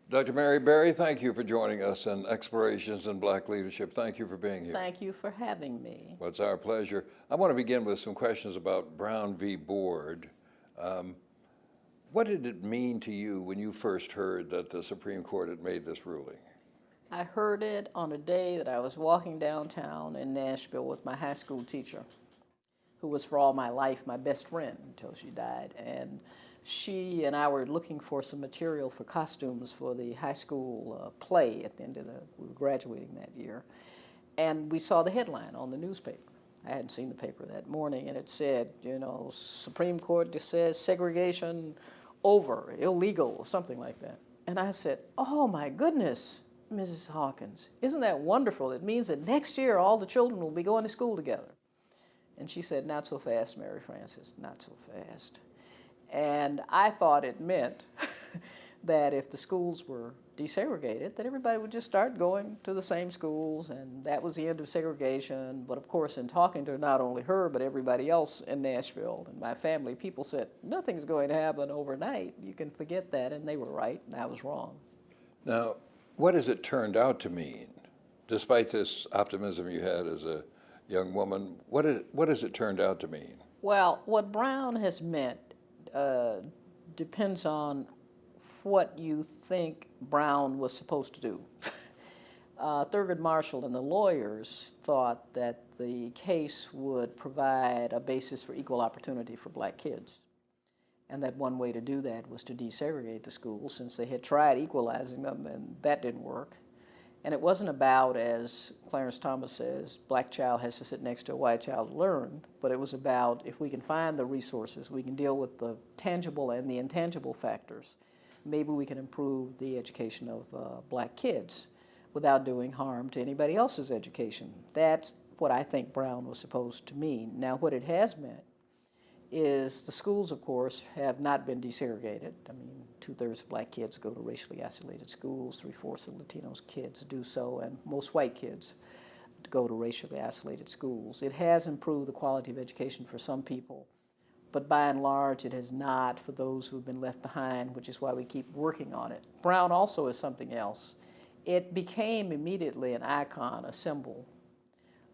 Dr. Mary Berry, thank you for joining us in Explorations in Black Leadership. Thank you for being here. Thank you for having me. Well, it's our pleasure. I want to begin with some questions about Brown v. Board. What did it mean to you when you first heard that the Supreme Court had made this ruling? I heard it on a day that I was walking downtown in Nashville with my high school teacher, who was for all my life my best friend until she died. And she and I were looking for some material for costumes for the high school play at the end of we were graduating that year. And we saw the headline on the newspaper. I hadn't seen the paper that morning, and it said, Supreme Court just says segregation over, illegal, or something like that. And I said, oh my goodness, Mrs. Hawkins, isn't that wonderful? It means that next year all the children will be going to school together. And she said, not so fast, Mary Frances, not so fast. And I thought it meant that if the schools were desegregated, that everybody would just start going to the same schools, and that was the end of segregation. But of course, in talking to not only her, but everybody else in Nashville and my family, people said, nothing's going to happen overnight. You can forget that. And they were right, and I was wrong. Now, what has it turned out to mean? Despite this optimism you had as a young woman, what has it turned out to mean? Well, what Brown has meant depends on what you think Brown was supposed to do. Thurgood Marshall and the lawyers thought that the case would provide a basis for equal opportunity for black kids, and that one way to do that was to desegregate the schools, since they had tried equalizing them and that didn't work. And it wasn't about, as Clarence Thomas says, black child has to sit next to a white child to learn, but it was about, if we can find the resources, we can deal with the tangible and the intangible factors, maybe we can improve the education of black kids without doing harm to anybody else's education. That's what I think Brown was supposed to mean. Now, what it has meant is the schools, of course, have not been desegregated. I mean, 2/3 of black kids go to racially isolated schools, 3/4 of Latinos kids do so, and most white kids go to racially isolated schools. It has improved the quality of education for some people, but by and large, it has not for those who have been left behind, which is why we keep working on it. Brown also is something else. It became immediately an icon, a symbol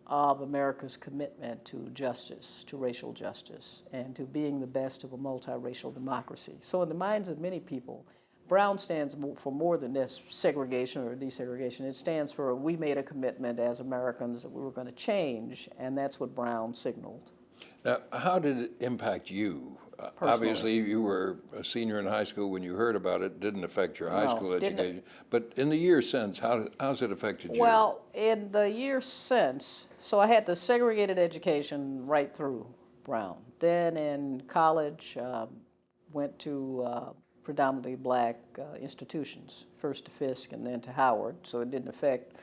of America's commitment to justice, to racial justice, and to being the best of a multiracial democracy. So in the minds of many people, Brown stands for more than this segregation or desegregation. It stands for, we made a commitment as Americans that we were going to change, and that's what Brown signaled. Now, how did it impact you? Personally. Obviously, you were a senior in high school when you heard about it. Didn't affect your high school education. But in the years since, how's it affected you? Well, in the years since, so I had the segregated education right through Brown. Then in college, went to predominantly black institutions, first to Fisk and then to Howard, so it didn't affect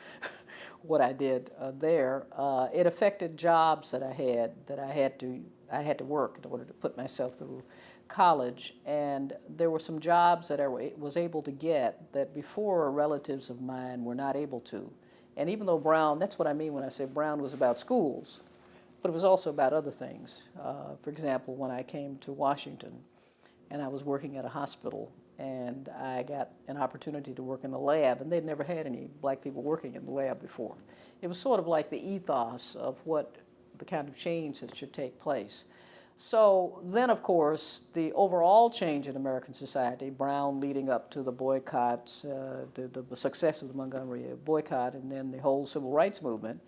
what I did there. It affected jobs that I had to work in order to put myself through college, and there were some jobs that I was able to get that before relatives of mine were not able to. And even though Brown, that's what I mean when I say Brown was about schools, but it was also about other things. For example, when I came to Washington and I was working at a hospital, and I got an opportunity to work in the lab, and they'd never had any black people working in the lab before. It was sort of like the ethos of what the kind of change that should take place. So then, of course, the overall change in American society, Brown leading up to the boycotts, the success of the Montgomery boycott, and then the whole civil rights movement,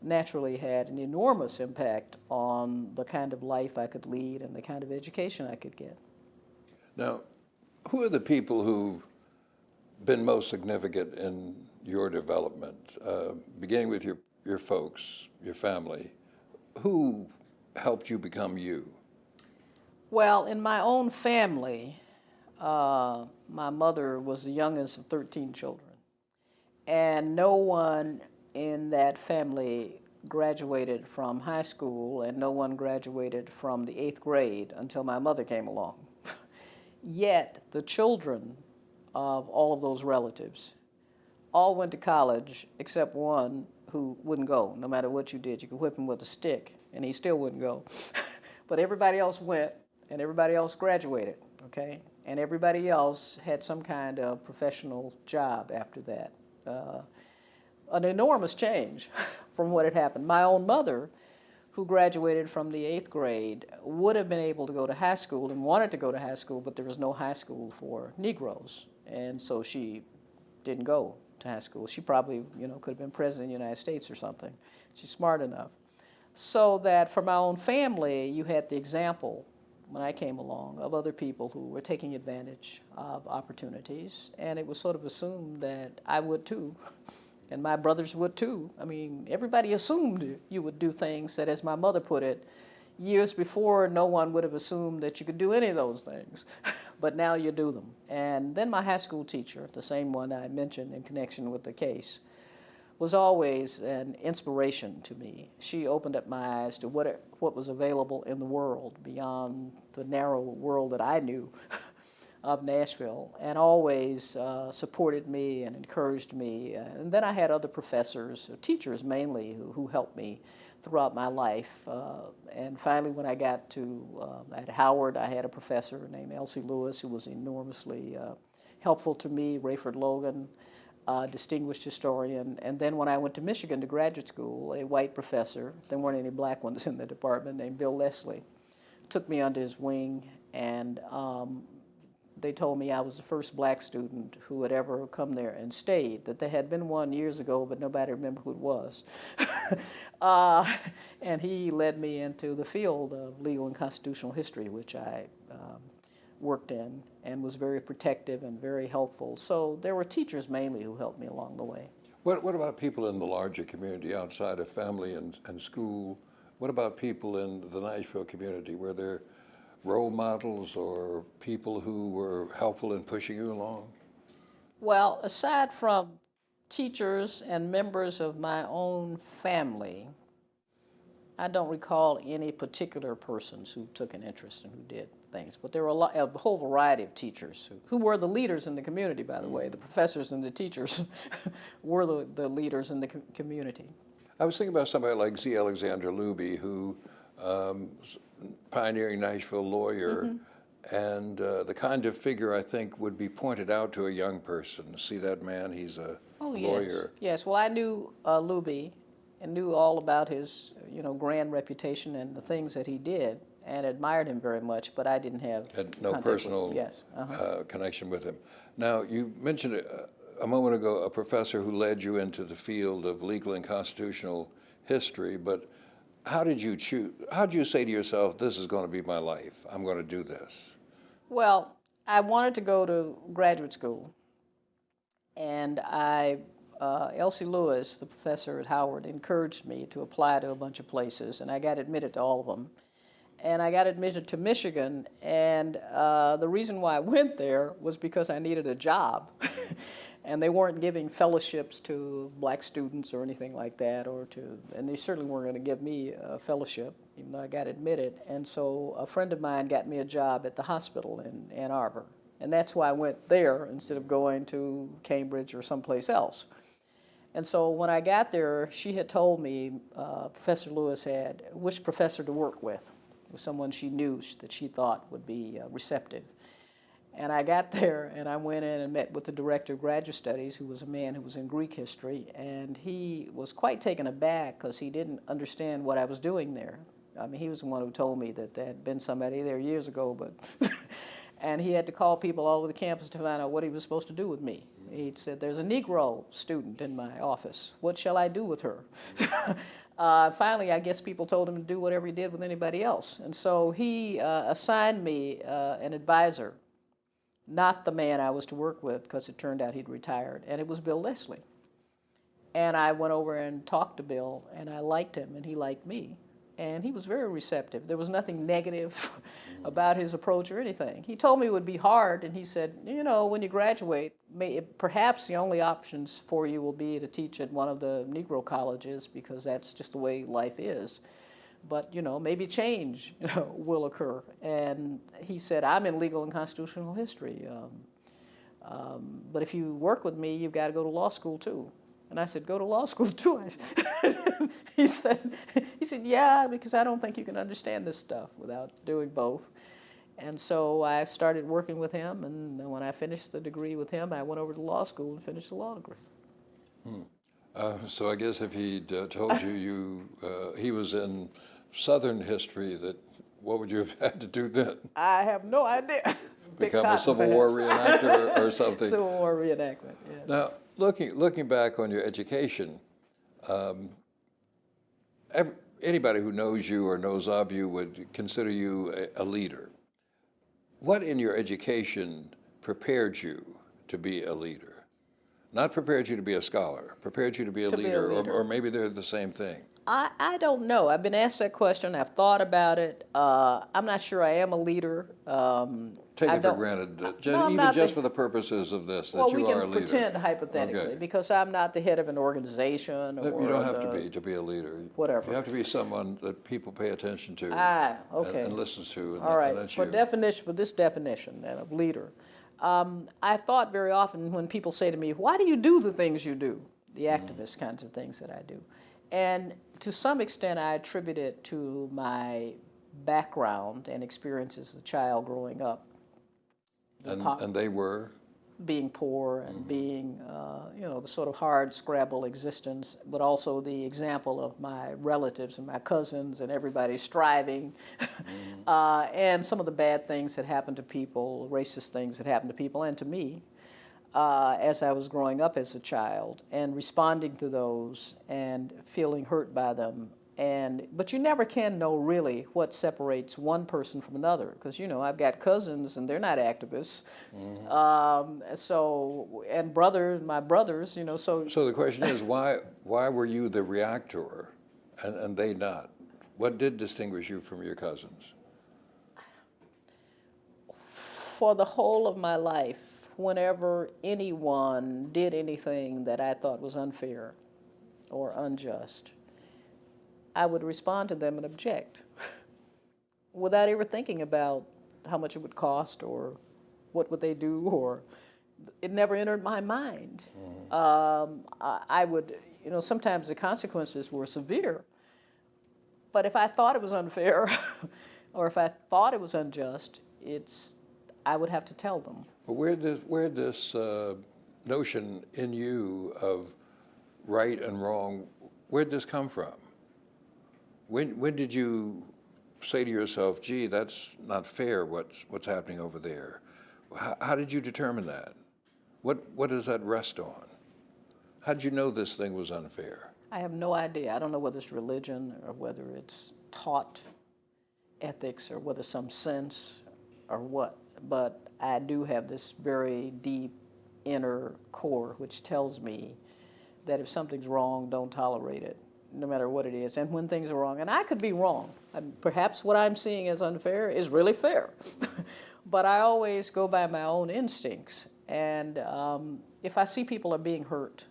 naturally had an enormous impact on the kind of life I could lead and the kind of education I could get. Now, who are the people who've been most significant in your development, beginning with your folks, your family? Who helped you become you? Well, in my own family, my mother was the youngest of 13 children, and no one in that family graduated from high school, and no one graduated from the 8th grade until my mother came along. Yet the children of all of those relatives all went to college except one who wouldn't go. No matter what you did, you could whip him with a stick and he still wouldn't go. But everybody else went and everybody else graduated, okay? and everybody else had some kind of professional job after that. An enormous change from what had happened. My own mother, who graduated from the 8th grade, would have been able to go to high school and wanted to go to high school, but there was no high school for Negroes, and so she didn't go to high school. She probably, could have been president of the United States or something. She's smart enough. So that for my own family, you had the example when I came along of other people who were taking advantage of opportunities, and it was sort of assumed that I would too, and my brothers would too. I mean, everybody assumed you would do things that, as my mother put it, years before no one would have assumed that you could do any of those things, but now you do them. And then my high school teacher, the same one I mentioned in connection with the case, was always an inspiration to me. She opened up my eyes to what was available in the world beyond the narrow world that I knew of Nashville, and always supported me and encouraged me. And then I had other professors, teachers mainly, who helped me throughout my life. And finally, when I got to at Howard, I had a professor named Elsie Lewis who was enormously helpful to me, Rayford Logan, distinguished historian. And then when I went to Michigan to graduate school, a white professor, there weren't any black ones in the department, named Bill Leslie, took me under his wing, and they told me I was the first black student who had ever come there and stayed, that there had been one years ago, but nobody remembered who it was. And he led me into the field of legal and constitutional history, which I worked in, and was very protective and very helpful. So there were teachers mainly who helped me along the way. What about people in the larger community outside of family and school? What about people in the Nashville community? Were there role models or people who were helpful in pushing you along? Well, aside from teachers and members of my own family, I don't recall any particular persons who took an interest and who did things, but there were a whole variety of teachers who were the leaders in the community, by the way. The professors and the teachers were the leaders in the community. I was thinking about somebody like Z. Alexander Luby, who pioneering Nashville lawyer, and the kind of figure I think would be pointed out to a young person. See that man, he's a lawyer. Yes, well, I knew Luby and knew all about his grand reputation and the things that he did, and admired him very much, but I didn't have Had no personal connection with him. Now, you mentioned a moment ago a professor who led you into the field of legal and constitutional history, but how did you choose? How did you say to yourself, this is going to be my life, I'm going to do this? Well, I wanted to go to graduate school, and Elsie Lewis, the professor at Howard, encouraged me to apply to a bunch of places, and I got admitted to all of them. And I got admitted to Michigan, and the reason why I went there was because I needed a job. And they weren't giving fellowships to black students or anything like that, and they certainly weren't going to give me a fellowship, even though I got admitted. And so a friend of mine got me a job at the hospital in Ann Arbor. And that's why I went there instead of going to Cambridge or someplace else. And so when I got there, she had told me, Professor Lewis had, which professor to work with. It was someone she knew that she thought would be receptive. And I got there, and I went in and met with the director of graduate studies, who was a man who was in Greek history, and he was quite taken aback because he didn't understand what I was doing there. I mean, he was the one who told me that there had been somebody there years ago, but and he had to call people all over the campus to find out what he was supposed to do with me. He said, there's a Negro student in my office. What shall I do with her? Finally, I guess people told him to do whatever he did with anybody else. And so he assigned me an advisor, not the man I was to work with, because it turned out he'd retired, and it was Bill Leslie. And I went over and talked to Bill, and I liked him, and he liked me. And he was very receptive. There was nothing negative about his approach or anything. He told me it would be hard, and he said, when you graduate, perhaps the only options for you will be to teach at one of the Negro colleges, because that's just the way life is. But, maybe change, will occur. And he said, I'm in legal and constitutional history. But if you work with me, you've got to go to law school, too. And I said, go to law school, too? He said, yeah, because I don't think you can understand this stuff without doing both. And so I started working with him, and when I finished the degree with him, I went over to law school and finished the law degree. So I guess if he'd told you he was in Southern history, what would you have had to do then? I have no idea. Become a Civil War reenactor or something? Civil War reenactment, yeah. Now, looking back on your education, anybody who knows you or knows of you would consider you a leader. What in your education prepared you to be a leader? Not prepared you to be a scholar, prepared you to be a leader, or maybe they're the same thing. I don't know. I've been asked that question. I've thought about it. I'm not sure I am a leader. Take it for granted, just for the purposes of this, that you are a leader. Well, we can pretend hypothetically, because I'm not the head of an organization. Or you don't have to be a leader. Whatever. You have to be someone that people pay attention to okay. and listens to. And, all right, and for this definition of leader, I've thought very often when people say to me, why do you do the things you do? The activist kinds of things that I do. And to some extent, I attribute it to my background and experiences as a child growing up. And they were? Being poor and being, the sort of hard scrabble existence, but also the example of my relatives and my cousins and everybody striving, and some of the bad things that happened to people, racist things that happened to people and to me as I was growing up as a child, and responding to those and feeling hurt by them. But you never can know really what separates one person from another, because I've got cousins and they're not activists, and my brothers, so. So the question is, why were you the reactor, and they not? What did distinguish you from your cousins? For the whole of my life, whenever anyone did anything that I thought was unfair or unjust, I would respond to them and object without ever thinking about how much it would cost or what would they do, or it never entered my mind. I would, sometimes the consequences were severe, but if I thought it was unfair or if I thought it was unjust, I would have to tell them. But where this notion in you of right and wrong, where'd this come from? When did you say to yourself, gee, that's not fair what's happening over there? How did you determine that? What does that rest on? How did you know this thing was unfair? I have no idea. I don't know whether it's religion or whether it's taught ethics or whether some sense or what, but I do have this very deep inner core which tells me that if something's wrong, don't tolerate it, no matter what it is. And when things are wrong, and I could be wrong, perhaps what I'm seeing as unfair is really fair, but I always go by my own instincts. And if I see people are being hurt,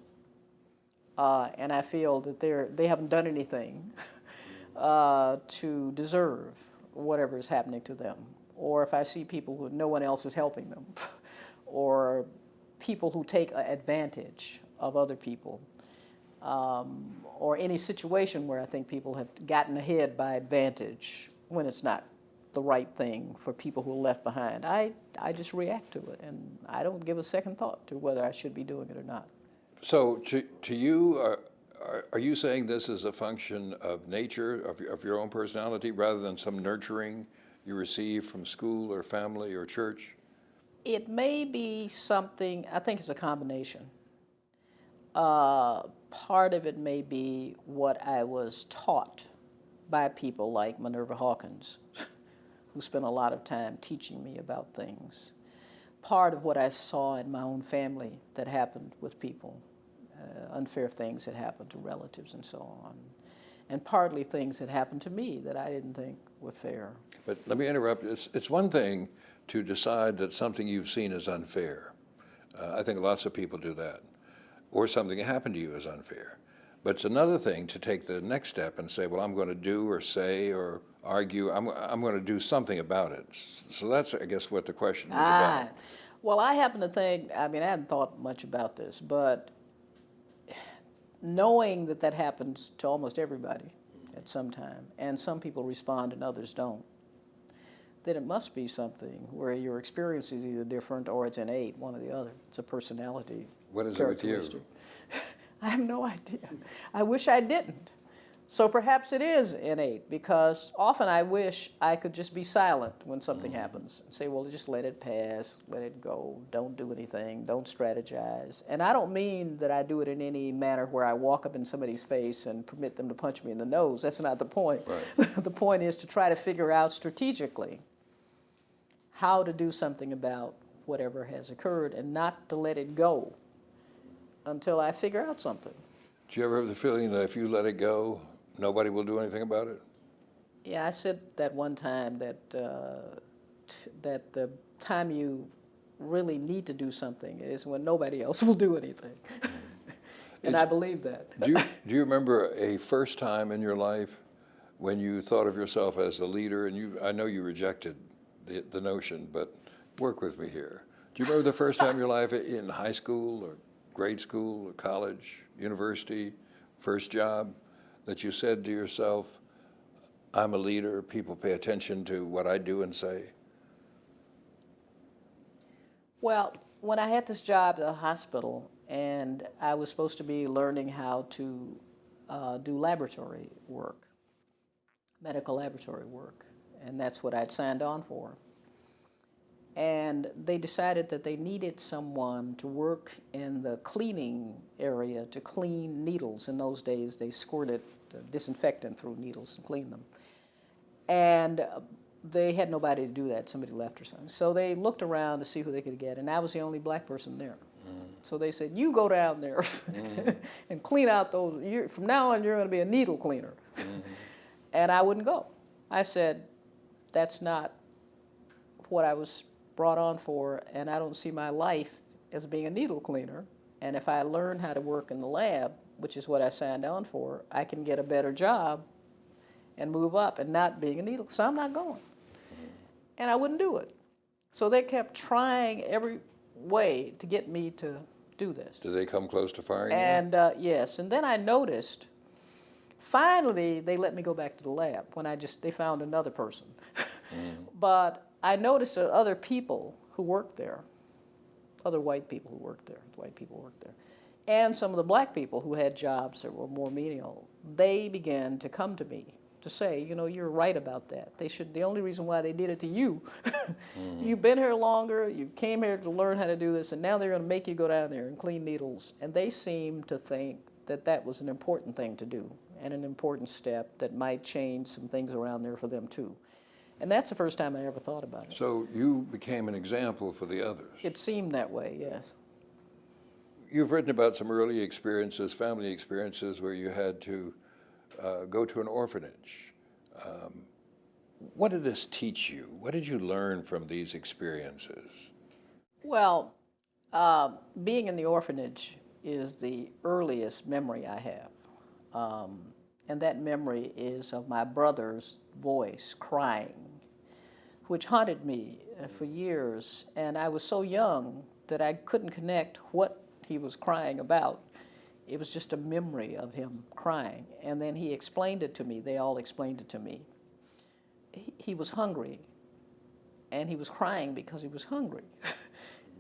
and I feel that they haven't done anything to deserve whatever is happening to them, or if I see people who no one else is helping them, or people who take advantage of other people, or any situation where I think people have gotten ahead by advantage when it's not the right thing for people who are left behind, I just react to it, and I don't give a second thought to whether I should be doing it or not. So to you, are you saying this is a function of nature, of your own personality, rather than some nurturing you receive from school or family or church? It may be something, I think it's a combination. Part of it may be what I was taught by people like Minerva Hawkins, who spent a lot of time teaching me about things. Part of what I saw in my own family that happened with people, unfair things that happened to relatives and so on. And partly things that happened to me that I didn't think were fair. But let me interrupt. It's one thing to decide that something you've seen is unfair. I think lots of people do that. Or something that happened to you is unfair. But it's another thing to take the next step and say, well, I'm going to do or say or argue, I'm going to do something about it. So that's, I guess, what the question is about. Well, I happen to think, I hadn't thought much about this, but knowing that happens to almost everybody at some time, and some people respond and others don't, then it must be something where your experience is either different or it's innate, one or the other. It's a personality What is it with you? characteristic. I have no idea. I wish I didn't. So perhaps it is innate, because often I wish I could just be silent when something happens and say, well, just let it pass, let it go, don't do anything, don't strategize. And I don't mean that I do it in any manner where I walk up in somebody's face and permit them to punch me in the nose. That's not the point. Right. The point is to try to figure out strategically how to do something about whatever has occurred and not to let it go until I figure out something. Do you ever have the feeling that if you let it go, nobody will do anything about it? Yeah, I said that one time that that the time you really need to do something is when nobody else will do anything. And I believe that. Do you remember a first time in your life when you thought of yourself as a leader? And I know you rejected the notion, but work with me here. Do you remember the first time in your life in high school or grade school or college, university, first job, that you said to yourself, I'm a leader, people pay attention to what I do and say? Well, when I had this job at the hospital and I was supposed to be learning how to do laboratory work, medical laboratory work, and that's what I'd signed on for. And they decided that they needed someone to work in the cleaning area to clean needles. In those days, they squirted disinfectant through needles and cleaned them. And they had nobody to do that. Somebody left or something. So they looked around to see who they could get, and I was the only black person there. So they said, you go down there and clean out those. From now on, you're going to be a needle cleaner. And I wouldn't go. I said, that's not what I was brought on for, and I don't see my life as being a needle cleaner. And if I learn how to work in the lab, which is what I signed on for, I can get a better job and move up and not being a needle. So I'm not going. And I wouldn't do it. So they kept trying every way to get me to do this. Did they come close to firing you? And yes, and then I noticed, finally they let me go back to the lab when they found another person. But I noticed that other people who worked there, other white people who worked there, and some of the black people who had jobs that were more menial, they began to come to me to say, you know, you're right about that. The only reason why they did it to you, you've been here longer, you came here to learn how to do this, and now they're going to make you go down there and clean needles. And they seemed to think that that was an important thing to do and an important step that might change some things around there for them too. And that's the first time I ever thought about it. So you became an example for the others. It seemed that way, yes. You've written about some early experiences, family experiences, where you had to go to an orphanage. What did this teach you? What did you learn from these experiences? Well, being in the orphanage is the earliest memory I have. And that memory is of my brother's voice crying, which haunted me for years. And I was so young that I couldn't connect what he was crying about. It was just a memory of him crying. And then he explained it to me. They all explained it to me. He was hungry, and he was crying because he was hungry.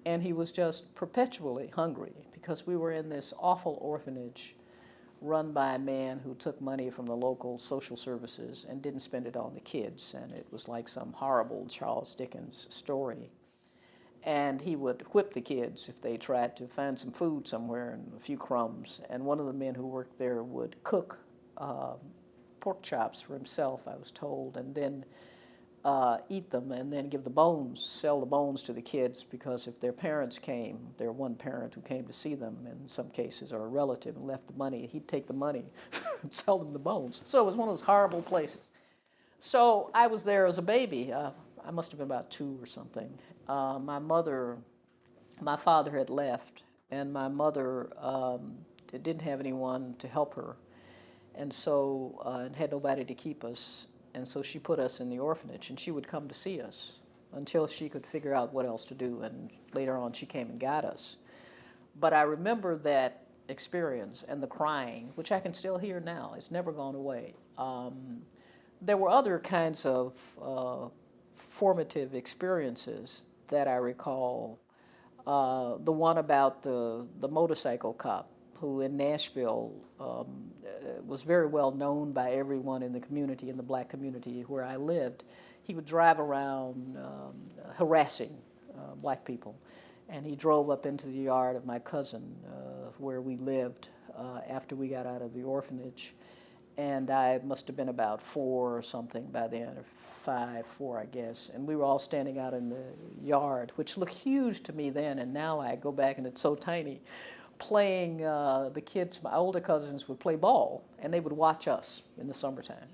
And he was just perpetually hungry because we were in this awful orphanage run by a man who took money from the local social services and didn't spend it on the kids. And it was like some horrible Charles Dickens story. And he would whip the kids if they tried to find some food somewhere and a few crumbs. And one of the men who worked there would cook pork chops for himself, I was told, and then eat them and then give the bones, sell the bones to the kids, because if their parents came, their one parent who came to see them in some cases, or a relative, and left the money, he'd take the money and sell them the bones. So it was one of those horrible places. So I was there as a baby. I must have been about 2 or something. My father had left, and my mother didn't have anyone to help her, and so and had nobody to keep us. And so she put us in the orphanage, and she would come to see us until she could figure out what else to do. And later on, she came and got us. But I remember that experience and the crying, which I can still hear now. It's never gone away. There were other kinds of formative experiences that I recall. The one about the motorcycle cop who in Nashville was very well known by everyone in the community, in the black community where I lived. He would drive around harassing black people. And he drove up into the yard of my cousin where we lived after we got out of the orphanage. And I must have been about 4 or something by then, or 5, 4, I guess. And we were all standing out in the yard, which looked huge to me then, and now I go back and it's so tiny. Playing, the kids, my older cousins would play ball, and they would watch us in the summertime.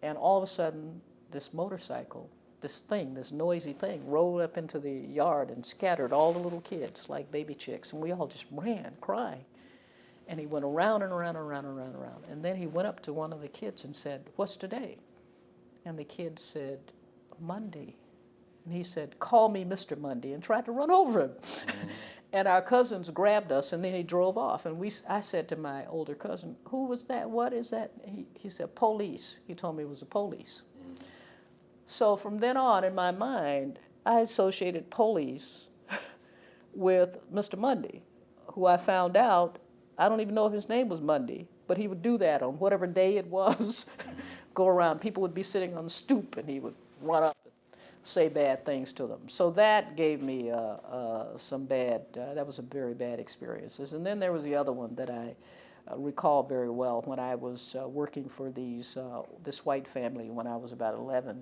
And all of a sudden, this motorcycle, this noisy thing, rolled up into the yard and scattered all the little kids like baby chicks, and we all just ran, crying. And he went around and around and around and around and around. And then he went up to one of the kids and said, "What's today?" And the kid said, "Monday." And he said, "Call me Mr. Monday," and tried to run over him. Mm-hmm. And our cousins grabbed us, and then he drove off. And I said to my older cousin, "Who was that? What is that?" He said, "Police." He told me it was the police. Mm-hmm. So from then on, in my mind, I associated police with Mr. Monday, who I found out, I don't even know if his name was Monday, but he would do that on whatever day it was, go around. People would be sitting on the stoop, and he would run up and say bad things to them. So that gave me some bad, that was a very bad experiences. And then there was the other one that I recall very well when I was working for this white family when I was about 11.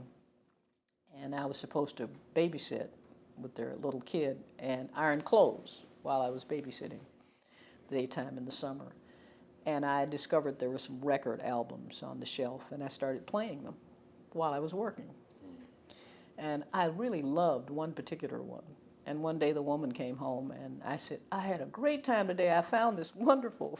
And I was supposed to babysit with their little kid and iron clothes while I was babysitting. Daytime in the summer, and I discovered there were some record albums on the shelf, and I started playing them while I was working. And I really loved one particular one. And one day the woman came home, and I said, "I had a great time today. I found this wonderful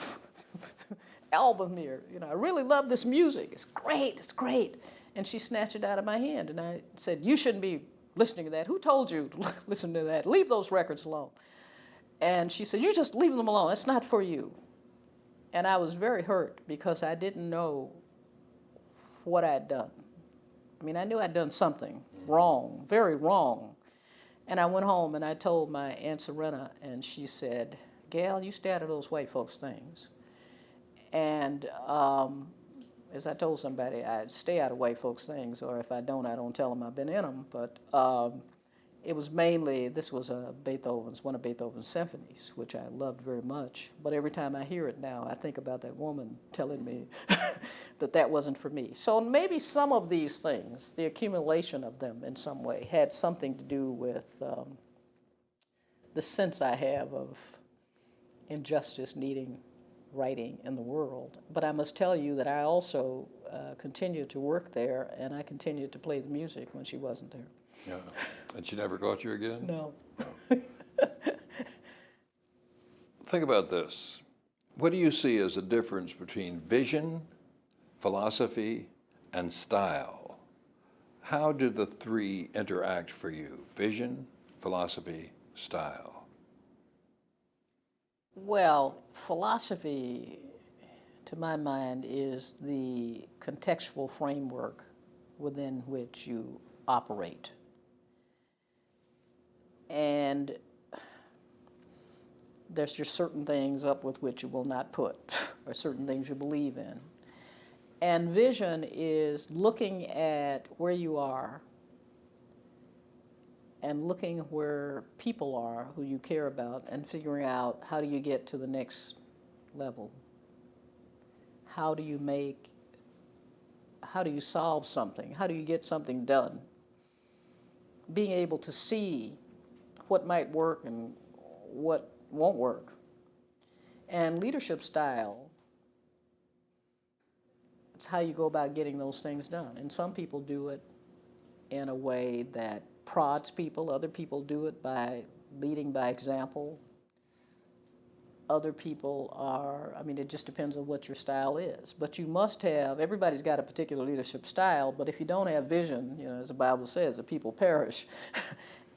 album here. You know, I really love this music. It's great, it's great." And she snatched it out of my hand, and I said, "You shouldn't be listening to that. Who told you to listen to that? Leave those records alone." And she said, "You just leave them alone. It's not for you." And I was very hurt because I didn't know what I'd done. I mean, I knew I'd done something wrong, very wrong. And I went home and I told my Aunt Serena, and she said, "Gal, you stay out of those white folks' things." And as I told somebody, I stay out of white folks' things, or if I don't tell them I've been in them. But it was mainly, this was one of Beethoven's symphonies, which I loved very much. But every time I hear it now, I think about that woman telling me that wasn't for me. So maybe some of these things, the accumulation of them in some way, had something to do with the sense I have of injustice needing righting in the world. But I must tell you that I also continued to work there, and I continued to play the music when she wasn't there. Yeah. And she never caught you again? No. Think about this. What do you see as the difference between vision, philosophy, and style? How do the three interact for you? Vision, philosophy, style. Well, philosophy, to my mind, is the contextual framework within which you operate. And there's just certain things up with which you will not put, or certain things you believe in. And vision is looking at where you are and looking where people are who you care about and figuring out how do you get to the next level. How do you solve something? How do you get something done? Being able to see what might work and what won't work. And leadership style, it's how you go about getting those things done. And some people do it in a way that prods people. Other people do it by leading by example. Other people it just depends on what your style is. But you must have, everybody's got a particular leadership style, but if you don't have vision, as the Bible says, the people perish.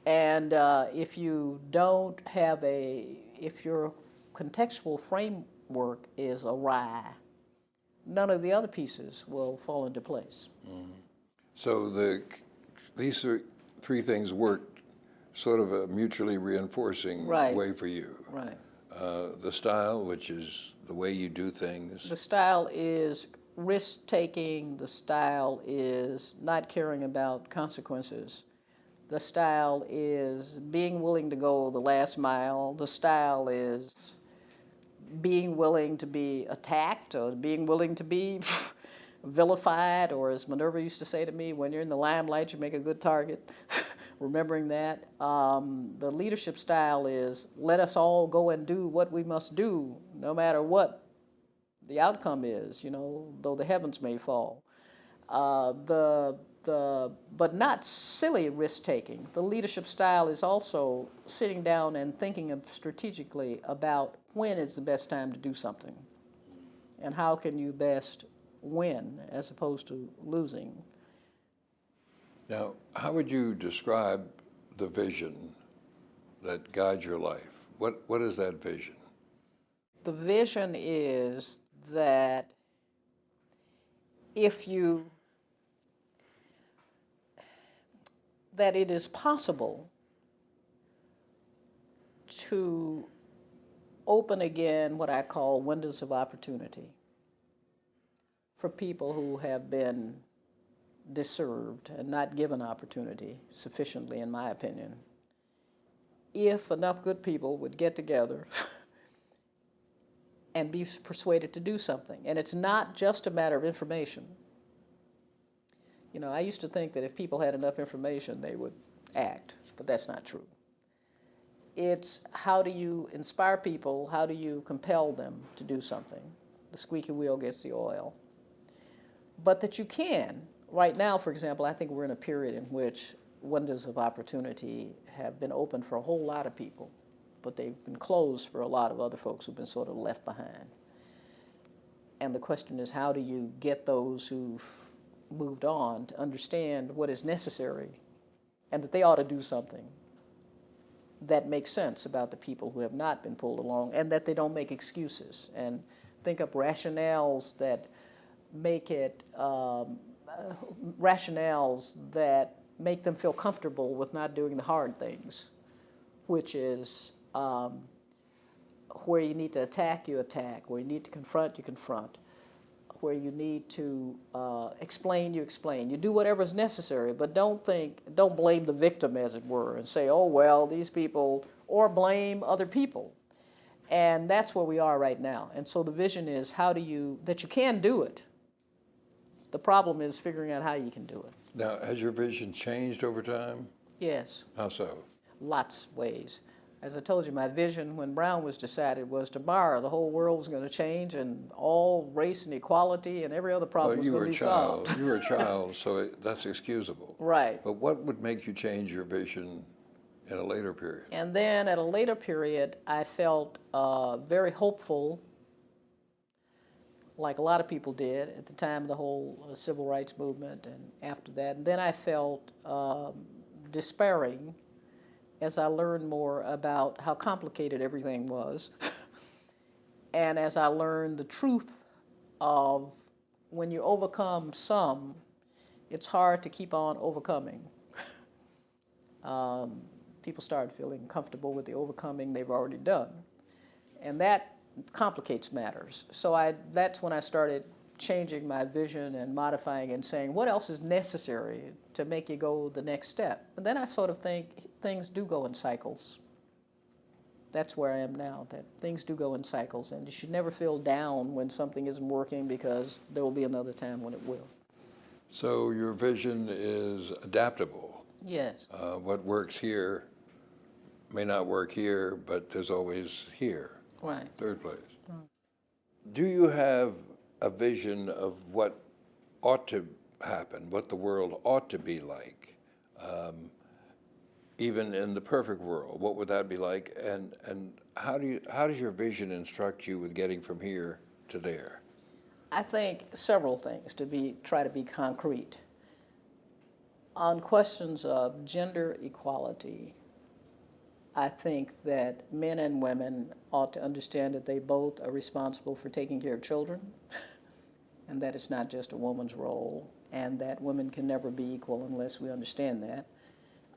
And if you don't have if your contextual framework is awry, none of the other pieces will fall into place. Mm-hmm. So these are three things worked sort of a mutually reinforcing Right. way for you. Right. The style, which is the way you do things. The style is risk-taking. The style is not caring about consequences. The style is being willing to go the last mile. The style is being willing to be attacked or being willing to be vilified, or as Minerva used to say to me, when you're in the limelight, you make a good target. Remembering that. The leadership style is let us all go and do what we must do, no matter what the outcome is, though the heavens may fall. But not silly risk-taking. The leadership style is also sitting down and thinking strategically about when is the best time to do something and how can you best win as opposed to losing. Now, how would you describe the vision that guides your life? What is that vision? The vision is that that it is possible to open again what I call windows of opportunity for people who have been deserved and not given opportunity sufficiently, in my opinion. If enough good people would get together and be persuaded to do something. And it's not just a matter of information. I used to think that if people had enough information, they would act, but that's not true. It's how do you inspire people, how do you compel them to do something? The squeaky wheel gets the oil. But that you can. Right now, for example, I think we're in a period in which windows of opportunity have been open for a whole lot of people, but they've been closed for a lot of other folks who've been sort of left behind. And the question is, how do you get those who've moved on to understand what is necessary and that they ought to do something that makes sense about the people who have not been pulled along, and that they don't make excuses and think up rationales that make it rationales that make them feel comfortable with not doing the hard things, which is where you need to attack, you attack. Where you need to confront, you confront. Where you need to explain, you explain. You do whatever is necessary, but don't blame the victim, as it were, and say, oh, well, these people, or blame other people. And that's where we are right now. And so the vision is that you can do it. The problem is figuring out how you can do it. Now, has your vision changed over time? Yes. How so? Lots of ways. As I told you, my vision when Brown was decided was tomorrow the whole world was going to change and all race and equality and every other problem was going to be solved. You were a child, so that's excusable. Right. But what would make you change your vision in a later period? And then at a later period, I felt very hopeful, like a lot of people did at the time of the whole civil rights movement and after that. And then I felt despairing as I learned more about how complicated everything was, and as I learned the truth of when you overcome some, it's hard to keep on overcoming. People started feeling comfortable with the overcoming they've already done, and that complicates matters. So that's when I started changing my vision and modifying and saying, what else is necessary to make you go the next step? And then I sort of think things do go in cycles. That's where I am now, that things do go in cycles, and you should never feel down when something isn't working, because there will be another time when it will. So your vision is adaptable. Yes. What works here may not work here, but there's always here. Right. Third place. Right. Do you have a vision of what ought to happen, what the world ought to be like, even in the perfect world? What would that be like? And how does your vision instruct you with getting from here to there? I think several things try to be concrete. On questions of gender equality, I think that men and women ought to understand that they both are responsible for taking care of children, and that it's not just a woman's role, and that women can never be equal unless we understand that.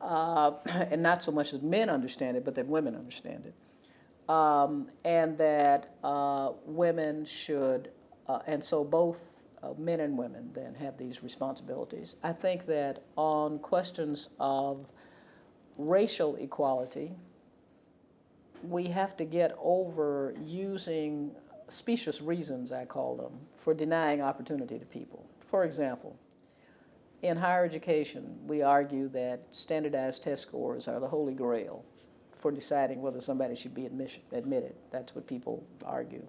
and not so much that men understand it, but that women understand it. And that women should, and so both men and women then have these responsibilities. I think that on questions of racial equality, we have to get over using specious reasons, I call them, for denying opportunity to people. For example, in higher education, we argue that standardized test scores are the holy grail for deciding whether somebody should be admitted. That's what people argue.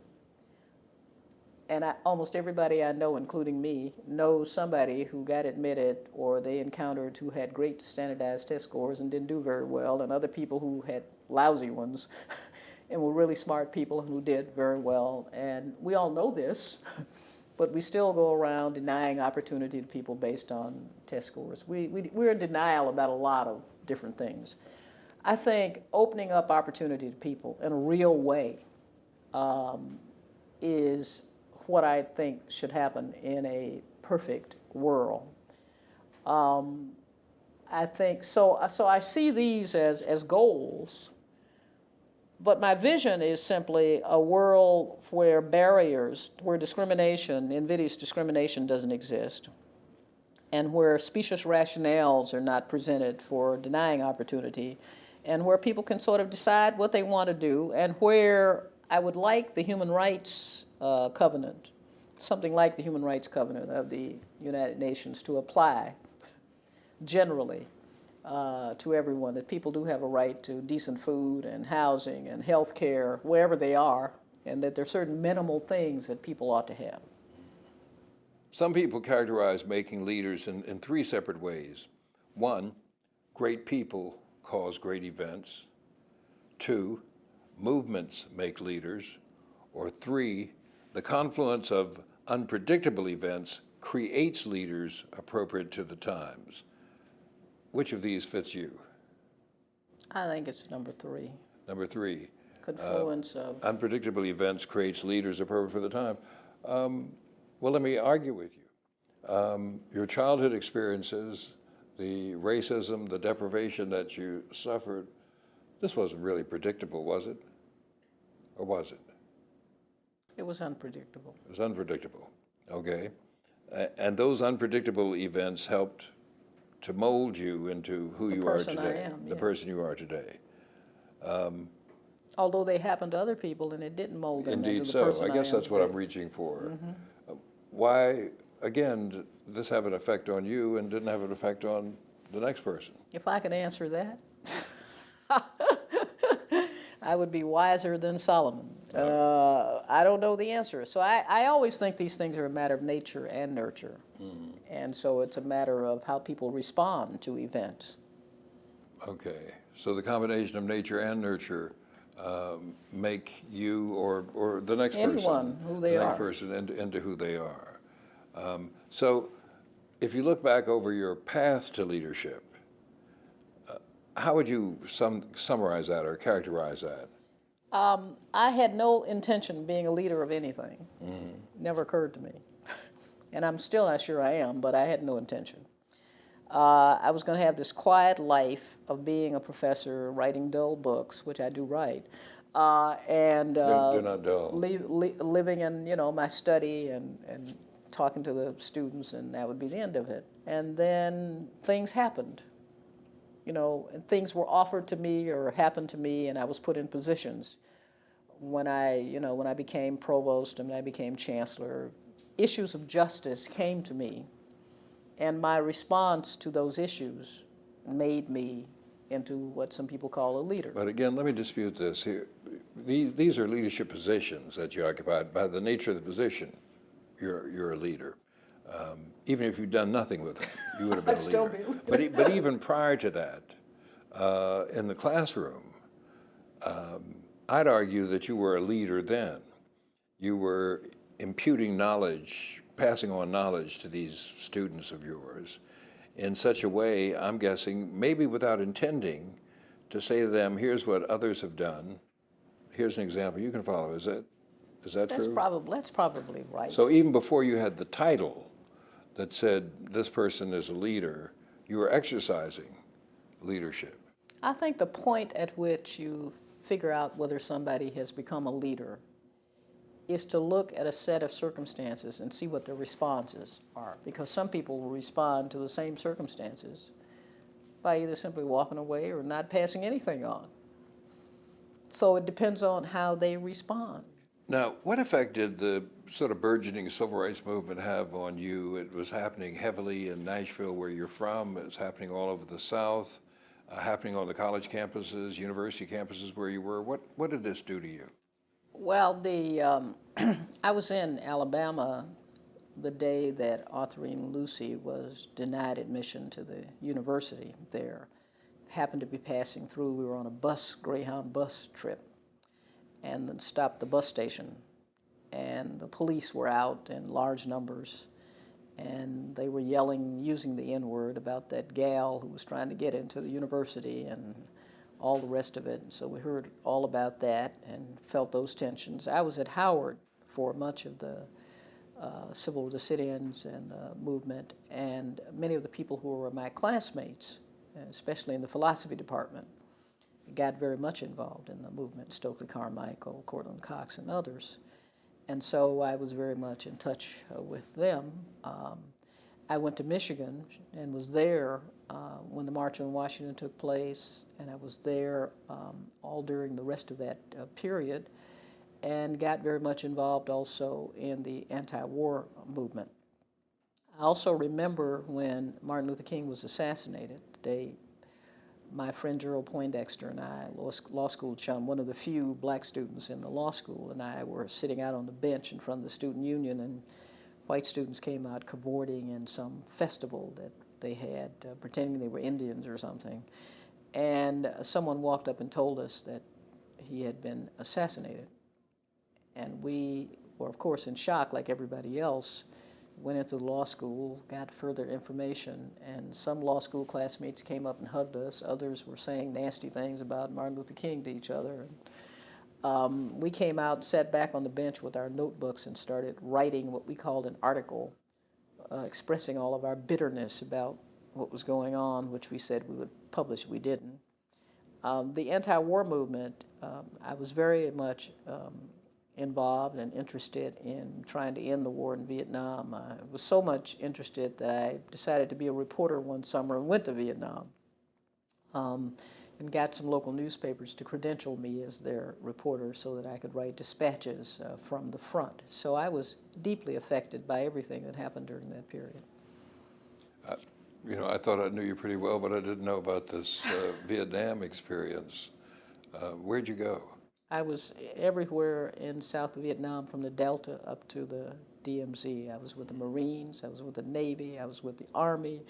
And almost everybody I know, including me, knows somebody who got admitted or they encountered who had great standardized test scores and didn't do very well, and other people who had lousy ones and were really smart people who did very well. And we all know this, but we still go around denying opportunity to people based on test scores. We're in denial about a lot of different things. I think opening up opportunity to people in a real way is what I think should happen in a perfect world. I think so. I see these as goals, but my vision is simply a world where barriers, where discrimination, invidious discrimination, doesn't exist, and where specious rationales are not presented for denying opportunity, and where people can sort of decide what they want to do, and where I would like the human rights covenant, something like the human rights covenant of the United Nations, to apply generally to everyone, that people do have a right to decent food and housing and health care wherever they are, and that there are certain minimal things that people ought to have. Some people characterize making leaders in three separate ways. One, great people cause great events. Two, movements make leaders. Or three, the confluence of unpredictable events creates leaders appropriate to the times. Which of these fits you? I think it's number three. Number three. Confluence of Unpredictable events creates leaders appropriate for the time. Well, let me argue with you. Your childhood experiences, the racism, the deprivation that you suffered, this wasn't really predictable, was it? Or was it? it was unpredictable. It was unpredictable, okay. And those unpredictable events helped to mold you into who you are today, the person you are today. Although they happened to other people and it didn't mold them Indeed into the so. person I guess that's what today. I'm reaching for. Why, again, did this have an effect on you and didn't have an effect on the next person? If I could answer that, I would be wiser than Solomon. I don't know the answer. So I always think these things are a matter of nature and nurture. And so it's a matter of how people respond to events. Okay, so the combination of nature and nurture make you or the next Anyone, person, who they the are. next person into who they are. So if you look back over your path to leadership, how would you summarize that or characterize that? I had no intention of being a leader of anything. Never occurred to me. And I'm still not sure I am, but I had no intention. I was going to have this quiet life of being a professor, writing dull books, which I do write, and They're not dull. living in my study and talking to the students, and that would be the end of it. And then things happened. And things were offered to me or happened to me, and I was put in positions. When I became provost and when I became chancellor, issues of justice came to me, and my response to those issues made me into what some people call a leader. But again, let me dispute this here. These are leadership positions that you occupy. By the nature of the position, you're a leader. Even if you'd done nothing with them, you would have been I'd a still leader. be a leader. But even prior to that, in the classroom, I'd argue that you were a leader then. You were imputing knowledge, passing on knowledge to these students of yours in such a way, I'm guessing, maybe without intending, to say to them, here's what others have done. Here's an example you can follow. Is that That's true? That's probably right. So even before you had the title that said this person is a leader, you were exercising leadership? I think the point at which you figure out whether somebody has become a leader is to look at a set of circumstances and see what their responses are. Because some people will respond to the same circumstances by either simply walking away or not passing anything on. So it depends on how they respond. Now, what effect did the sort of burgeoning civil rights movement have on you? It was happening heavily in Nashville, where you're from. It was happening all over the South, happening on the college campuses, university campuses where you were. What did this do to you? Well, I was in Alabama the day that Autherine Lucy was denied admission to the university there. Happened to be passing through. We were on a Greyhound bus trip, and then stopped the bus station. And the police were out in large numbers, and they were yelling, using the N-word about that gal who was trying to get into the university and all the rest of it. And so we heard all about that and felt those tensions. I was at Howard for much of the civil sit-ins and the movement, and many of the people who were my classmates, especially in the philosophy department, got very much involved in the movement, Stokely Carmichael, Cortland Cox, and others. And so I was very much in touch with them. I went to Michigan and was there when the March on Washington took place, and I was there all during the rest of that period, and got very much involved also in the anti-war movement. I also remember when Martin Luther King was assassinated, the day my friend Gerald Poindexter and I, law school chum, one of the few black students in the law school, and I were sitting out on the bench in front of the student union, and white students came out cavorting in some festival that they had, pretending they were Indians or something. And someone walked up and told us that he had been assassinated. And we were, of course, in shock like everybody else, went into the law school, got further information, and some law school classmates came up and hugged us. Others were saying nasty things about Martin Luther King to each other. And, we came out and sat back on the bench with our notebooks and started writing what we called an article, expressing all of our bitterness about what was going on, which we said we would publish. We didn't. The anti-war movement, I was very much involved and interested in trying to end the war in Vietnam. I was so much interested that I decided to be a reporter one summer and went to Vietnam, and got some local newspapers to credential me as their reporter so that I could write dispatches from the front. So I was deeply affected by everything that happened during that period. You know, I thought I knew you pretty well, but I didn't know about this Vietnam experience. Where'd you go? I was everywhere in South Vietnam, from the Delta up to the DMZ. I was with the Marines, I was with the Navy, I was with the Army,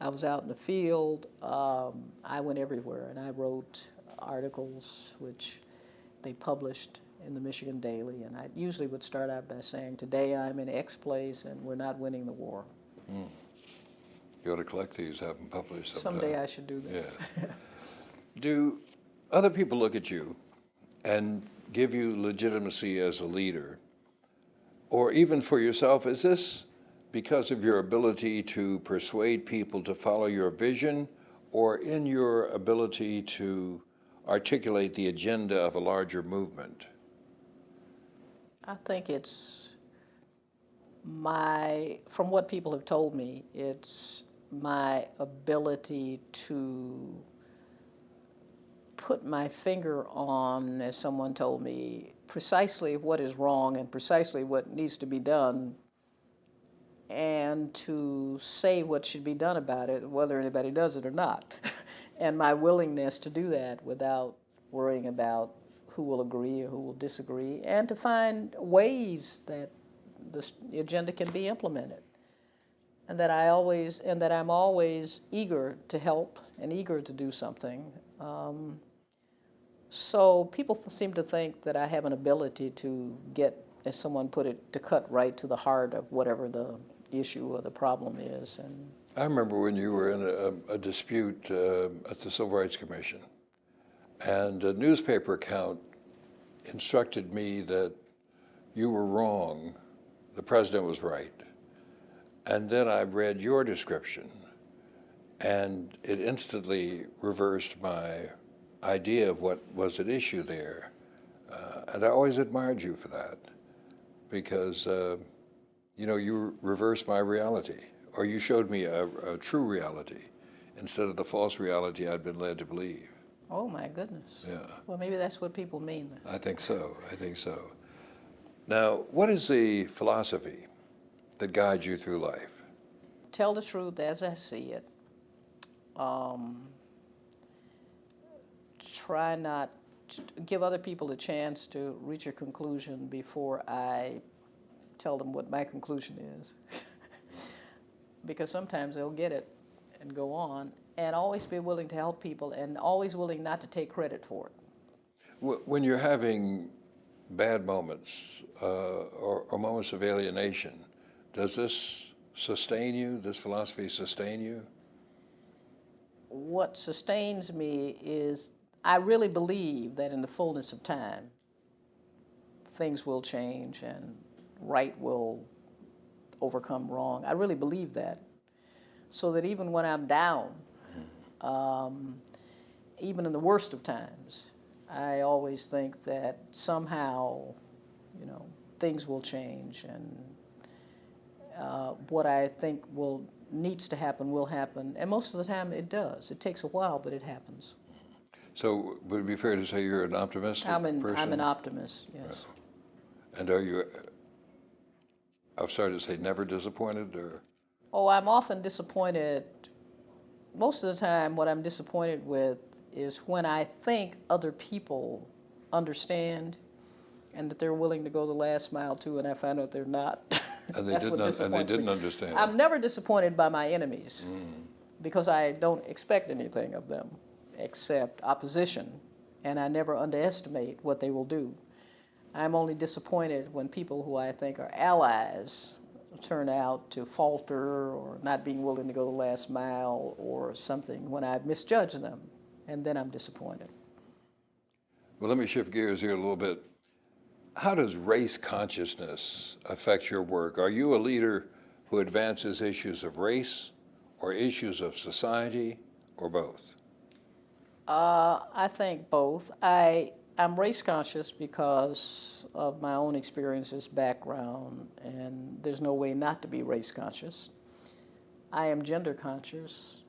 I was out in the field. I went everywhere, and I wrote articles which they published in the Michigan Daily, and I usually would start out by saying, today I'm in X place and we're not winning the war. Mm. You ought to collect these, have them published sometime. Someday I should do that. Yeah. Do other people look at you and give you legitimacy as a leader? Or even for yourself, is this because of your ability to persuade people to follow your vision, or in your ability to articulate the agenda of a larger movement? I think it's from what people have told me, it's my ability to put my finger on, as someone told me, precisely what is wrong and precisely what needs to be done, and to say what should be done about it, whether anybody does it or not. And my willingness to do that without worrying about who will agree or who will disagree, and to find ways that the agenda can be implemented. And that I'm always eager to help and eager to do something. So people seem to think that I have an ability to get, as someone put it, to cut right to the heart of whatever the issue or the problem is. And I remember when you were in a dispute at the Civil Rights Commission, and a newspaper account instructed me that you were wrong, the president was right. And then I read your description, and it instantly reversed my idea of what was at issue there. And I always admired you for that because, you reversed my reality, or you showed me a true reality instead of the false reality I'd been led to believe. Oh my goodness. Yeah, Well, maybe that's what people mean. I think so. I think so. Now, what is the philosophy that guides you through life? Tell the truth as I see it. Try not to give other people a chance to reach a conclusion before I tell them what my conclusion is. Because sometimes they'll get it and go on. And always be willing to help people and always willing not to take credit for it. When you're having bad moments or moments of alienation, does this sustain you, this philosophy sustain you? What sustains me is I really believe that in the fullness of time, things will change and right will overcome wrong. I really believe that. So that even when I'm down, even in the worst of times, I always think that somehow, things will change, and what I think needs to happen will happen, and most of the time it does. It takes a while, but it happens. So would it be fair to say you're an optimistic person? I'm an optimist, yes. And are you, I'm sorry to say, never disappointed, or? Oh, I'm often disappointed. Most of the time, what I'm disappointed with is when I think other people understand and that they're willing to go the last mile too, and I find out they're not. And they That's didn't, what disappoints and they me. didn't understand. I'm never disappointed by my enemies because I don't expect anything of them except opposition, and I never underestimate what they will do. I'm only disappointed when people who I think are allies turn out to falter or not being willing to go the last mile or something, when I misjudge them, and then I'm disappointed. Well, let me shift gears here a little bit. How does race consciousness affect your work? Are you a leader who advances issues of race or issues of society, or both? I think both. I'm race conscious because of my own experiences, background, and there's no way not to be race conscious. I am gender conscious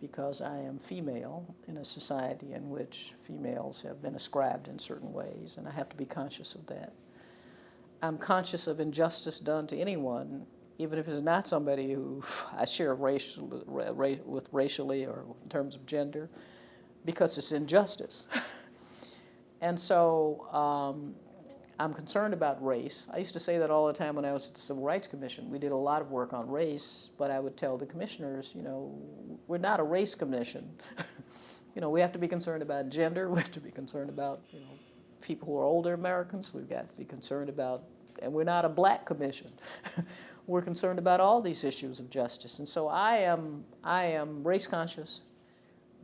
because I am female in a society in which females have been ascribed in certain ways, and I have to be conscious of that. I'm conscious of injustice done to anyone, even if it's not somebody who I share with racially or in terms of gender, because it's injustice. And so I'm concerned about race. I used to say that all the time when I was at the Civil Rights Commission. We did a lot of work on race, but I would tell the commissioners, we're not a race commission. We have to be concerned about gender. We have to be concerned about, people who are older Americans. We've got to be concerned about, and we're not a black commission. We're concerned about all these issues of justice. And so I am race conscious,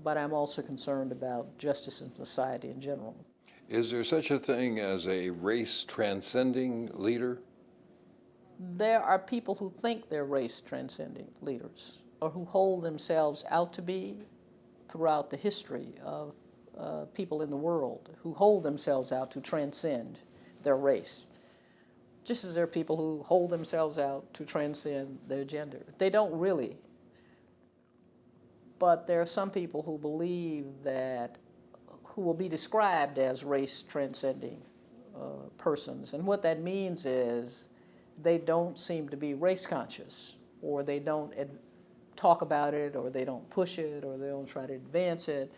but I'm also concerned about justice in society in general. Is there such a thing as a race transcending leader? There are people who think they're race transcending leaders, or who hold themselves out to be throughout the history of people in the world, who hold themselves out to transcend their race. Just as there are people who hold themselves out to transcend their gender. They don't really. But there are some people who believe that, who will be described as race transcending persons. And what that means is they don't seem to be race conscious, or they don't talk about it, or they don't push it, or they don't try to advance it,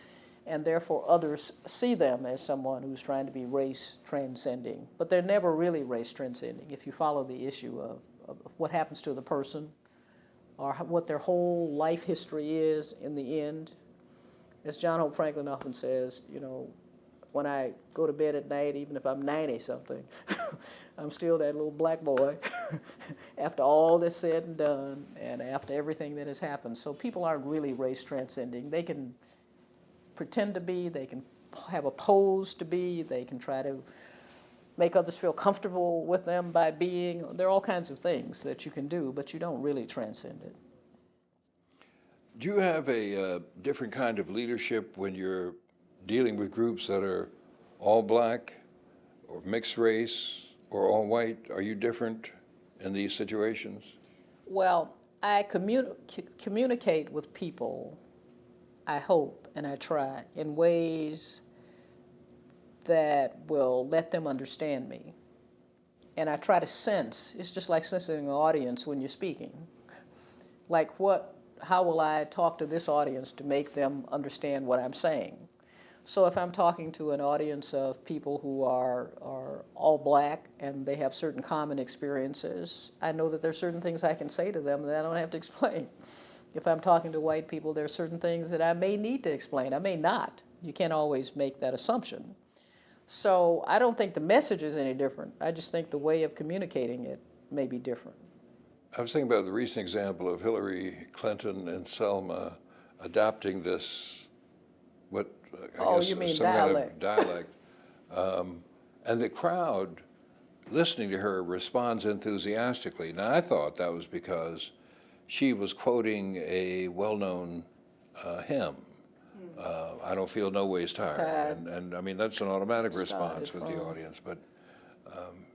and therefore others see them as someone who's trying to be race transcending. But they're never really race transcending if you follow the issue of what happens to the person, or what their whole life history is in the end. As John Hope Franklin often says, when I go to bed at night, even if I'm 90-something, I'm still that little black boy after all that's said and done, and after everything that has happened. So people aren't really race transcending. They can pretend to be, they can have a pose to be, they can try to make others feel comfortable with them by being. There are all kinds of things that you can do, but you don't really transcend it. Do you have a different kind of leadership when you're dealing with groups that are all black or mixed race or all white? Are you different in these situations? Well, I communicate with people, I hope, and I try, in ways that will let them understand me. And I try to sense, it's just like sensing an audience when you're speaking. Like how will I talk to this audience to make them understand what I'm saying? So if I'm talking to an audience of people who are all black and they have certain common experiences, I know that there's certain things I can say to them that I don't have to explain. If I'm talking to white people, there are certain things that I may need to explain. I may not. You can't always make that assumption. So I don't think the message is any different. I just think the way of communicating it may be different. I was thinking about the recent example of Hillary Clinton and Selma adopting this, what I guess You mean some dialect. kind of dialect. And the crowd listening to her responds enthusiastically. Now, I thought that was because she was quoting a well-known hymn. I don't feel no ways tired. And I mean, that's an automatic response with the audience. But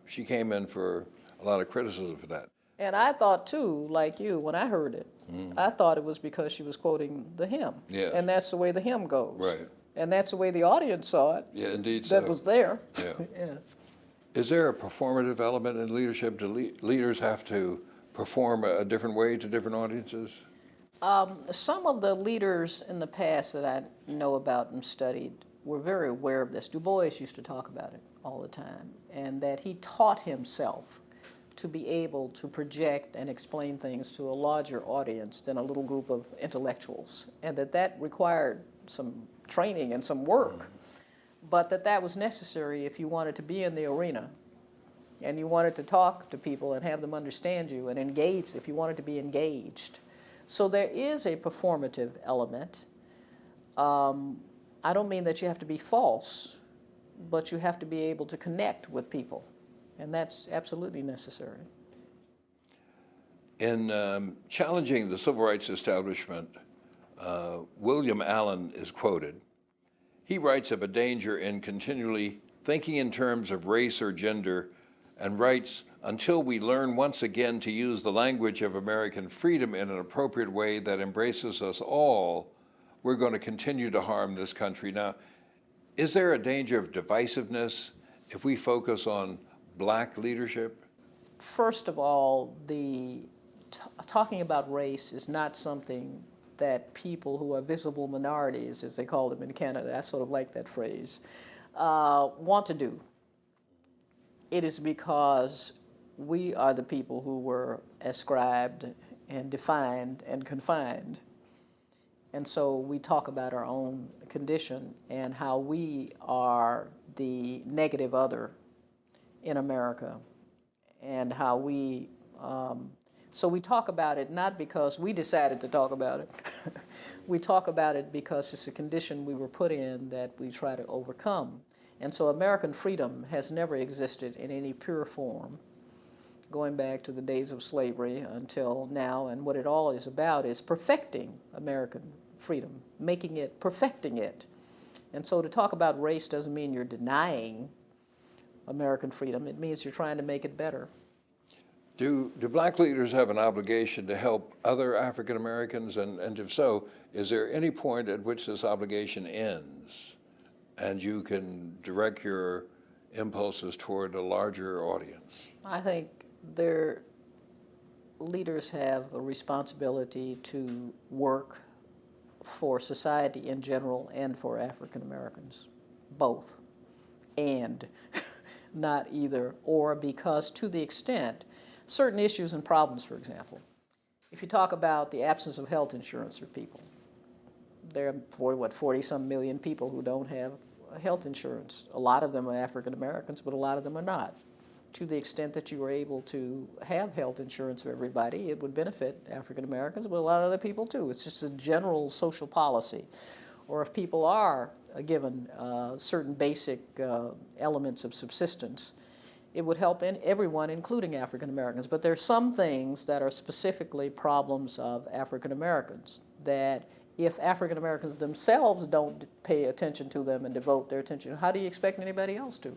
she came in for a lot of criticism for that. And I thought too, like you, when I heard it, I thought it was because she was quoting the hymn. Yes. And that's the way the hymn goes. Right. And that's the way the audience saw it. Yeah, indeed That so. was there. Yeah. Yeah. Is there a performative element in leadership? Do leaders have to perform a different way to different audiences? Some of the leaders in the past that I know about and studied were very aware of this. Du Bois used to talk about it all the time, and that he taught himself to be able to project and explain things to a larger audience than a little group of intellectuals, and that required some training and some work, but that was necessary if you wanted to be in the arena and you wanted to talk to people and have them understand you and engage, if you wanted to be engaged. So there is a performative element. I don't mean that you have to be false, but you have to be able to connect with people, and that's absolutely necessary. In challenging the civil rights establishment, William Allen is quoted. He writes of a danger in continually thinking in terms of race or gender, and writes, until we learn once again to use the language of American freedom in an appropriate way that embraces us all, we're going to continue to harm this country. Now, is there a danger of divisiveness if we focus on black leadership? First of all, talking about race is not something that people who are visible minorities, as they call them in Canada, I sort of like that phrase, want to do. It is because we are the people who were ascribed and defined and confined. And so we talk about our own condition and how we are the negative other in America, and how so we talk about it not because we decided to talk about it. We talk about it because it's a condition we were put in that we try to overcome. And so American freedom has never existed in any pure form, going back to the days of slavery until now. And what it all is about is perfecting American freedom, perfecting it. And so to talk about race doesn't mean you're denying American freedom. It means you're trying to make it better. Do black leaders have an obligation to help other African Americans? And if so, is there any point at which this obligation ends and you can direct your impulses toward a larger audience? I think their leaders have a responsibility to work for society in general and for African Americans, both, and not either or, because to the extent certain issues and problems, for example, if you talk about the absence of health insurance for people, there are 40-some million people who don't have health insurance. A lot of them are African Americans, but a lot of them are not. To the extent that you were able to have health insurance for everybody, it would benefit African Americans, but a lot of other people too. It's just a general social policy. Or if people are given certain basic elements of subsistence, it would help everyone, including African Americans. But there are some things that are specifically problems of African Americans that if African Americans themselves don't pay attention to them and devote their attention, how do you expect anybody else to?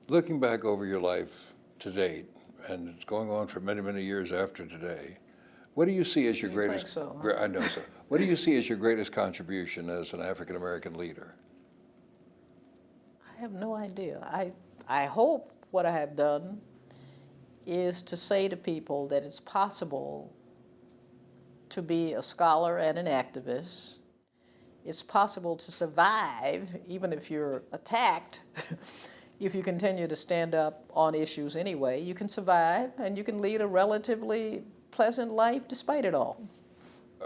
Looking back over your life to date, and it's going on for many, many years after today, what do you see as your You greatest? think so, huh? I know so. What do you see as your greatest contribution as an African American leader? I have no idea. I hope what I have done is to say to people that it's possible to be a scholar and an activist. It's possible to survive even if you're attacked. If you continue to stand up on issues anyway, you can survive and you can lead a relatively pleasant life despite it all.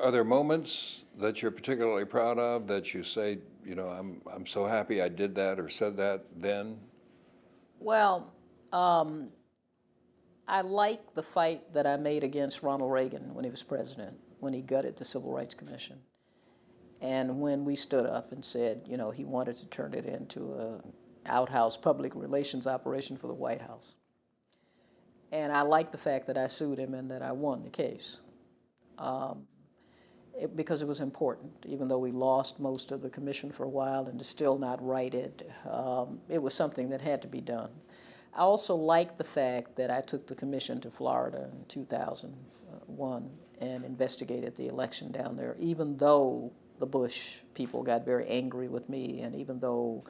Are there moments that you're particularly proud of that you say, you know, I'm so happy I did that or said that then? Well, I like the fight that I made against Ronald Reagan when he was president, when he gutted the Civil Rights Commission. And when we stood up and said, you know, he wanted to turn it into an outhouse public relations operation for the White House. And I like the fact that I sued him and that I won the case. Because it was important, even though we lost most of the commission for a while and it's still not righted, it was something that had to be done. I also like the fact that I took the commission to Florida in 2001 and investigated the election down there, even though the Bush people got very angry with me, and even though,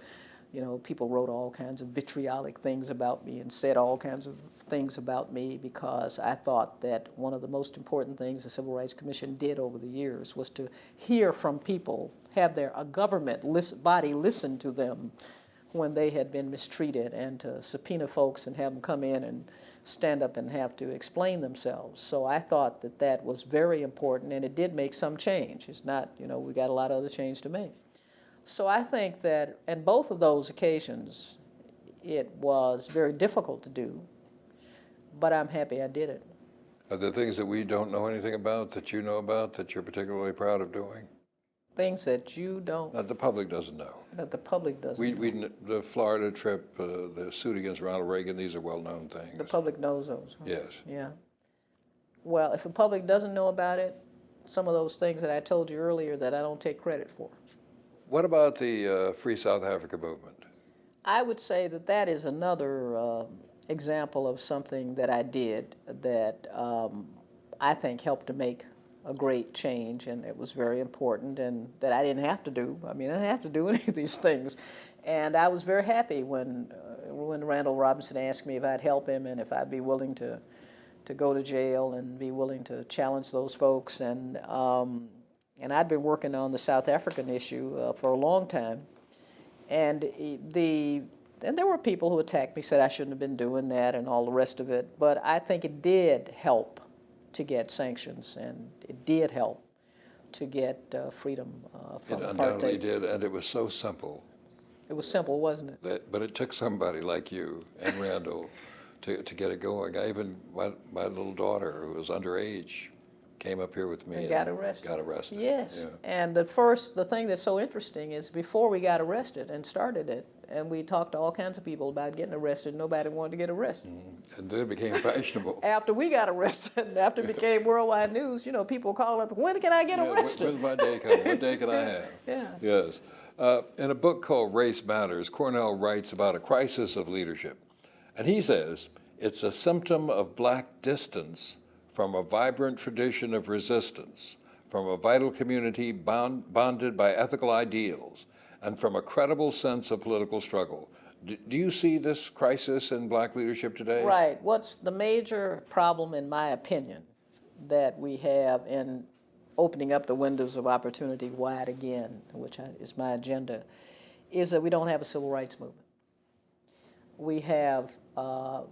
you know, people wrote all kinds of vitriolic things about me and said all kinds of things about me, because I thought that one of the most important things the Civil Rights Commission did over the years was to hear from people, have a government body listen to them when they had been mistreated, and to subpoena folks and have them come in and stand up and have to explain themselves. So I thought that that was very important, and it did make some change. It's not, you know, we got a lot of other change to make. So I think that in both of those occasions, it was very difficult to do, but I'm happy I did it. Are there things that we don't know anything about that you know about that you're particularly proud of doing? Things that you don't, That the public doesn't know. that the public doesn't know. The Florida trip, the suit against Ronald Reagan, these are well-known things. The public knows those. Huh? Yes. Yeah. Well, if the public doesn't know about it, some of those things that I told you earlier that I don't take credit for. What about the Free South Africa movement? I would say that that is another example of something that I did that I think helped to make a great change, and it was very important, and that I didn't have to do. I mean, I didn't have to do any of these things. And I was very happy when Randall Robinson asked me if I'd help him and if I'd be willing to go to jail and be willing to challenge those folks. And I'd been working on the South African issue for a long time. And there were people who attacked me, said I shouldn't have been doing that and all the rest of it. But I think it did help to get sanctions, and it did help to get freedom from apartheid. It undoubtedly did, and it was so simple. It was simple, wasn't it? But it took somebody like you and Randall to get it going. My little daughter, who was underage, came up here with me and got arrested. Got arrested. Yes, Yeah. and the thing that's so interesting is before we got arrested and started it, and we talked to all kinds of people about getting arrested, nobody wanted to get arrested. And then it became fashionable. After we got arrested, after it became worldwide news, you know, people call up, when can I get arrested? When's my day coming? What day can I have? Yeah. Yes. In a book called Race Matters, Cornell writes about a crisis of leadership. And he says, it's a symptom of black distance from a vibrant tradition of resistance, from a vital community bonded by ethical ideals, and from a credible sense of political struggle. Do you see this crisis in black leadership today? Right. What's the major problem, in my opinion, that we have in opening up the windows of opportunity wide again, which is my agenda, is that we don't have a civil rights movement. We have a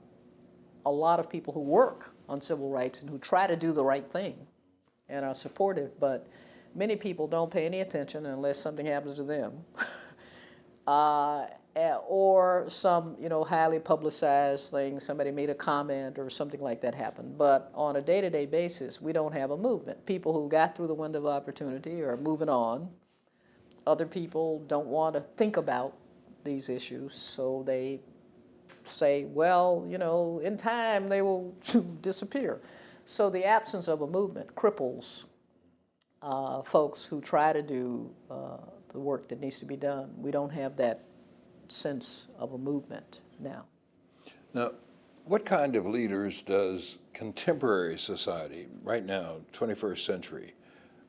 lot of people who work on civil rights and who try to do the right thing and are supportive, but many people don't pay any attention unless something happens to them. Or some, you know, highly publicized thing, somebody made a comment or something like that happened. But on a day-to-day basis, we don't have a movement. People who got through the window of opportunity are moving on. Other people don't want to think about these issues, so they say, well, you know, in time they will disappear. So the absence of a movement cripples folks who try to do the work that needs to be done. We don't have that sense of a movement now. Now, what kind of leaders does contemporary society, right now, 21st century,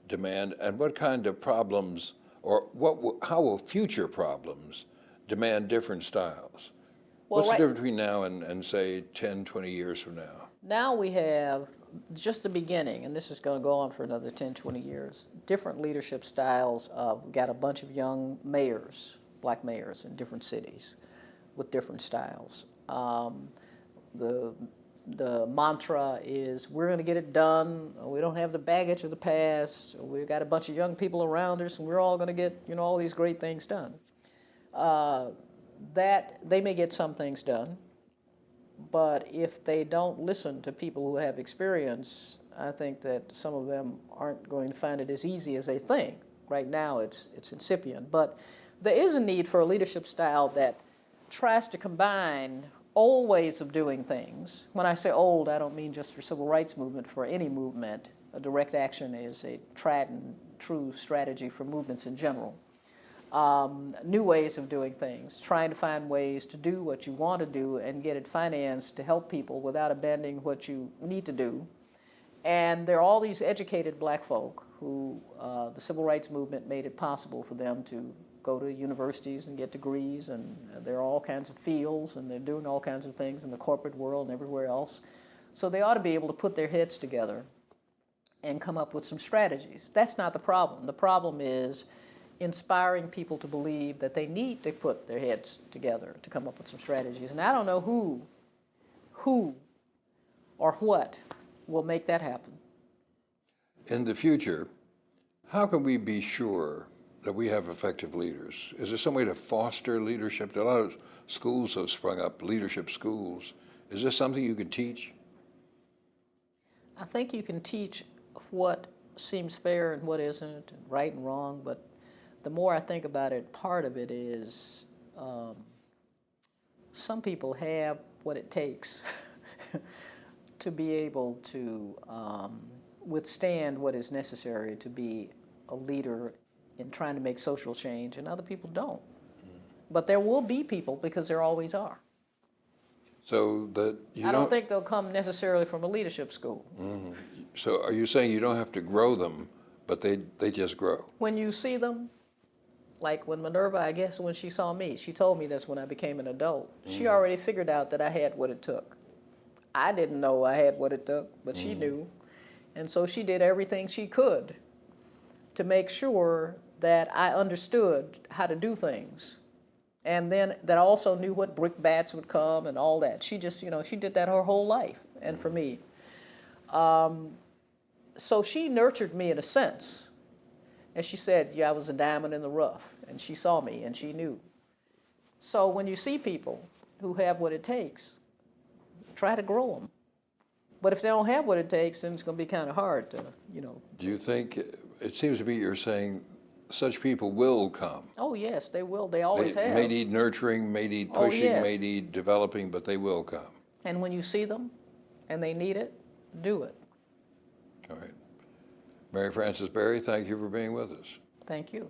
demand, and what kind of problems, or how will future problems demand different styles? Well, What's the difference between now and say 10, 20 years from now? Now we have just the beginning, and this is going to go on for another 10, 20 years, different leadership styles. We've got a bunch of young mayors, black mayors in different cities with different styles. The mantra is, we're going to get it done. We don't have the baggage of the past. We've got a bunch of young people around us, and we're all going to get, all these great things done. That they may get some things done, but if they don't listen to people who have experience, I think that some of them aren't going to find it as easy as they think. Right now, it's incipient, but there is a need for a leadership style that tries to combine old ways of doing things. When I say old, I don't mean just for civil rights movement, for any movement. A direct action is a tried and true strategy for movements in general. New ways of doing things, trying to find ways to do what you want to do and get it financed to help people without abandoning what you need to do. And there are all these educated black folk who the civil rights movement made it possible for them to go to universities and get degrees, and there are all kinds of fields, and they're doing all kinds of things in the corporate world and everywhere else. So they ought to be able to put their heads together and come up with some strategies. That's not the problem. The problem is inspiring people to believe that they need to put their heads together to come up with some strategies. And I don't know who or what will make that happen. In the future, how can we be sure that we have effective leaders? Is there some way to foster leadership? A lot of schools have sprung up, leadership schools. Is this something you can teach? I think you can teach what seems fair and what isn't, and right and wrong, but the more I think about it, part of it is some people have what it takes to be able to withstand what is necessary to be a leader in trying to make social change, and other people don't. But there will be people, because there always are. So that I don't think they'll come necessarily from a leadership school. Mm-hmm. So are you saying you don't have to grow them, but they just grow? When you see them, like when Minerva, I guess when she saw me, she told me this when I became an adult. She already figured out that I had what it took. I didn't know I had what it took, but she knew. And so she did everything she could to make sure that I understood how to do things. And then that I also knew what brickbats would come and all that. She just, she did that her whole life, and for me. So she nurtured me in a sense. And she said, I was a diamond in the rough. And she saw me, and she knew. So when you see people who have what it takes, try to grow them. But if they don't have what it takes, then it's going to be kind of hard to, Do you think, it seems to me you're saying such people will come? Oh, yes, they will. They always have. May need nurturing, may need pushing, yes. may need developing, but they will come. And when you see them and they need it, do it. All right. Mary Frances Berry, thank you for being with us. Thank you.